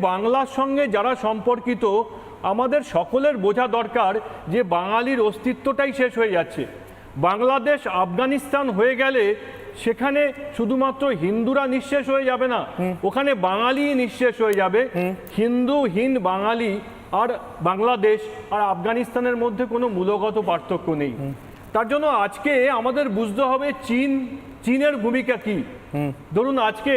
বাংলার সঙ্গে যারা সম্পর্কিত আমাদের সকলের বোঝা দরকার যে বাঙালির অস্তিত্বটাই শেষ হয়ে যাচ্ছে। বাংলাদেশ আফগানিস্তান হয়ে গেলে সেখানে শুধুমাত্র হিন্দুরা নিঃশেষ হয়ে যাবে না, ওখানে বাঙালি নিঃশেষ হয়ে যাবে। হিন্দুহীন বাঙালি আর বাংলাদেশ আর আফগানিস্তানের মধ্যে কোনো মূলগত পার্থক্য নেই। তার জন্য আজকে আমাদের বুঝতে হবে চীনের ভূমিকা কি। ধরুন আজকে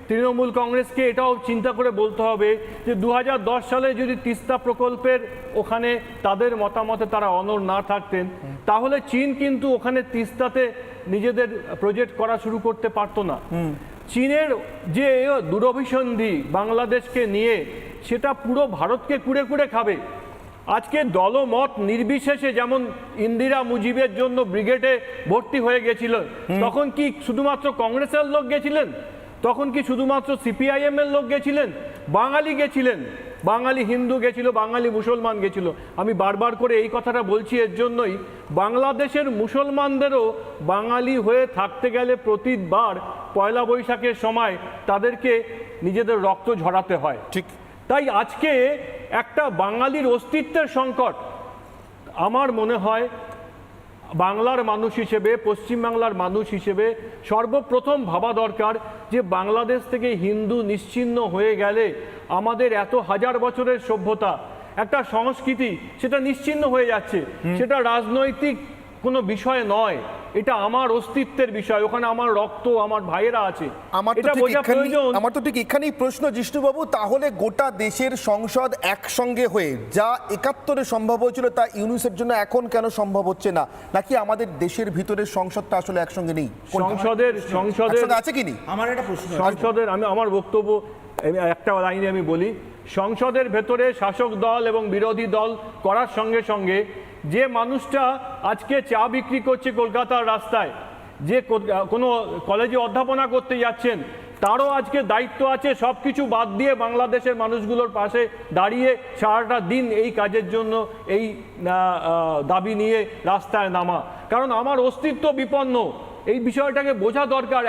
তৃণমূল কংগ্রেসকে এটাও চিন্তা করে বলতে হবে যে 2010 সালে যদি তিস্তা প্রকল্পের ওখানে তাদের মতামতে তারা অনড় না থাকতেন তাহলে চীন কিন্তু ওখানে তিস্তাতে নিজেদের প্রজেক্ট করা শুরু করতে পারতো না। চীনের যে দূরভিসন্ধি বাংলাদেশকে নিয়ে সেটা পুরো ভারতকে কুড়ে কুড়ে খাবে। আজকে দলমত নির্বিশেষে যেমন ইন্দিরা মুজিবের জন্য ব্রিগেডে ভর্তি হয়ে গেছিল, তখন কি শুধুমাত্র কংগ্রেসের লোক গেছিলেন? তখন কি শুধুমাত্র সিপিআইএম এর লোক গেছিলেন? বাঙালি গেছিলেন, বাঙালি হিন্দু গেছিল, বাঙালি মুসলমান গেছিল। আমি বারবার করে এই কথাটা বলছি এর জন্যই, বাংলাদেশের মুসলমানদেরও বাঙালি হয়ে থাকতে গেলে প্রতিবার পয়লা বৈশাখের সময় তাদেরকে নিজেদের রক্ত ঝরাতে হয়। ঠিক তাই আজকে একটা বাঙালির অস্তিত্বের সংকট। আমার মনে হয় বাংলার মানুষ হিসেবে, পশ্চিমবাংলার মানুষ হিসেবে সর্বপ্রথম ভাবা দরকার যে বাংলাদেশ থেকে হিন্দু নিশ্চিহ্ন হয়ে গেলে আমাদের এত হাজার বছরের সভ্যতা, একটা সংস্কৃতি, সেটা নিশ্চিহ্ন হয়ে যাচ্ছে। সেটা রাজনৈতিক কোনো বিষয় নয়, এটা আমার অস্তিত্বের বিষয়। ওখানে আমার রক্ত, আমার ভাইয়েরা আছে, এটা বোঝা প্রয়োজন। আমার তো ঠিক এখানেই প্রশ্ন জিষ্ণুবাবু, তাহলে গোটা দেশের সংসদ একসঙ্গে হয়ে যা 71-এ সম্ভব হয়েছিল তা ইউনুসের জন্য এখন কেন সম্ভব হচ্ছে না? নাকি আমাদের দেশের ভিতরের সংসদটা আসলে একসঙ্গে নেই? সংসদের আছে কি নেই? আমার একটা প্রশ্ন, সংসদের আমার বক্তব্য একটা লাইনে আমি বলি, সংসদের ভেতরে শাসক দল এবং বিরোধী দল করার সঙ্গে সঙ্গে যে মানুষটা আজকে চা বিক্রি করছে কলকাতার রাস্তায়, যে কোনো কলেজে অধ্যাপনা করতে যাচ্ছেন, তারও আজকে দায়িত্ব আছে সব কিছু বাদ দিয়ে বাংলাদেশের মানুষগুলোর পাশে দাঁড়িয়ে সারাটা দিন এই কাজের জন্য, এই দাবি নিয়ে রাস্তায় নামা। কারণ আমার অস্তিত্ব বিপন্ন, এই বিষয়টাকে বোঝা দরকার।